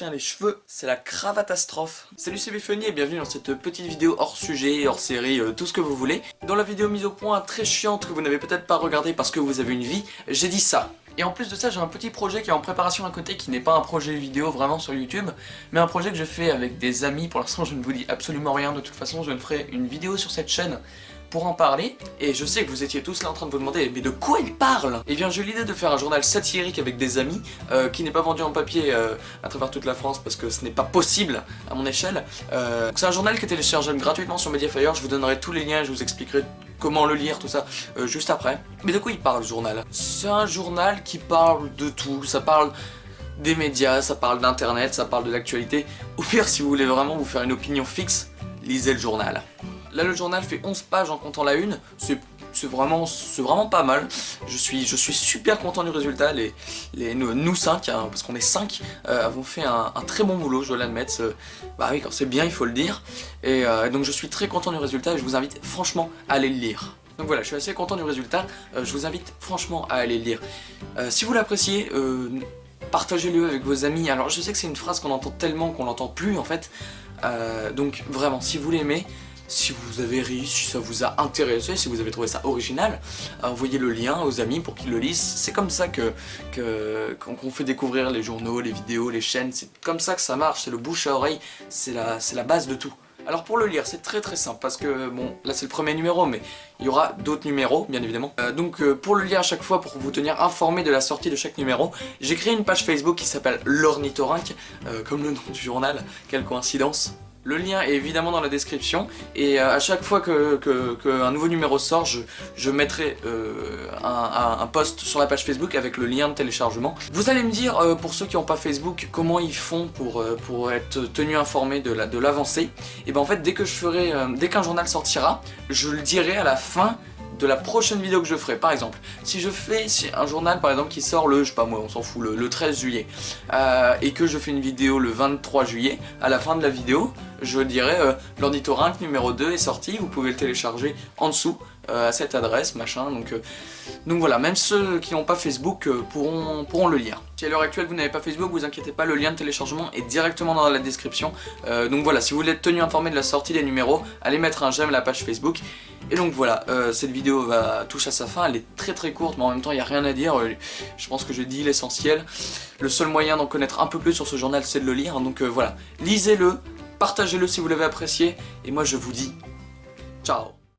tient les cheveux, c'est la cravatastrophe. Salut, c'est Biphony et bienvenue dans cette petite vidéo hors sujet, hors série, tout ce que vous voulez. Dans la vidéo mise au point très chiante que vous n'avez peut-être pas regardée parce que vous avez une vie, j'ai dit ça. Et en plus de ça, j'ai un petit projet qui est en préparation à côté, qui n'est pas un projet vidéo vraiment sur YouTube, mais un projet que je fais avec des amis. Pour l'instant, je ne vous dis absolument rien, de toute façon, je ne ferai une vidéo sur cette chaîne pour en parler, et je sais que vous étiez tous là en train de vous demander mais de quoi il parle? Et bien j'ai eu l'idée de faire un journal satirique avec des amis, qui n'est pas vendu en papier à travers toute la France parce que ce n'est pas possible à mon échelle. C'est un journal qui est téléchargeable gratuitement sur Mediafire, je vous donnerai tous les liens, je vous expliquerai comment le lire, tout ça, juste après. Mais de quoi il parle, le journal? C'est un journal qui parle de tout, ça parle des médias, ça parle d'internet, ça parle de l'actualité. Au pire, si vous voulez vraiment vous faire une opinion fixe, lisez le journal. Là le journal fait 11 pages en comptant la une, c'est vraiment pas mal. Je suis super content du résultat, nous 5, hein, parce qu'on est 5, avons fait un très bon boulot, je dois l'admettre. Bah oui, quand c'est bien il faut le dire. Et donc je suis très content du résultat et je vous invite franchement à aller le lire. Donc voilà, je suis assez content du résultat, je vous invite franchement à aller le lire. Si vous l'appréciez, partagez-le avec vos amis. Alors je sais que c'est une phrase qu'on entend tellement qu'on l'entend plus en fait. Donc vraiment, si vous l'aimez, si vous avez ri, si ça vous a intéressé, si vous avez trouvé ça original, envoyez le lien aux amis pour qu'ils le lisent. C'est comme ça qu'on fait découvrir les journaux, les vidéos, les chaînes, c'est comme ça que ça marche, c'est le bouche à oreille, c'est la base de tout. Alors pour le lire, c'est très simple parce que, bon, là c'est le premier numéro, mais il y aura d'autres numéros, bien évidemment. Pour le lire à chaque fois, pour vous tenir informé de la sortie de chaque numéro, j'ai créé une page Facebook qui s'appelle l'Ornithorynque, comme le nom du journal, quelle coïncidence. Le lien est évidemment dans la description et à chaque fois qu'un nouveau numéro sort, je mettrai un post sur la page Facebook avec le lien de téléchargement. Vous allez me dire, pour ceux qui n'ont pas Facebook, comment ils font pour être tenus informés de l'avancée. Et ben en fait, dès qu'un journal sortira, je le dirai à la fin de la prochaine vidéo que je ferai. Par exemple, si je fais un journal par exemple qui sort le, je sais pas moi, on s'en fout, le 13 juillet et que je fais une vidéo le 23 juillet, à la fin de la vidéo je dirai l'Ornithorynque numéro 2 est sorti, vous pouvez le télécharger en dessous à cette adresse, machin, donc voilà, même ceux qui n'ont pas Facebook pourront le lire. Si à l'heure actuelle vous n'avez pas Facebook, vous inquiétez pas, le lien de téléchargement est directement dans la description. Donc voilà, si vous voulez être tenu informé de la sortie des numéros, allez mettre un j'aime à la page Facebook. Et donc voilà, cette vidéo touche à sa fin, elle est très courte, mais en même temps il n'y a rien à dire, je pense que j'ai dit l'essentiel. Le seul moyen d'en connaître un peu plus sur ce journal, c'est de le lire, donc voilà, lisez-le, partagez-le si vous l'avez apprécié, et moi je vous dis ciao.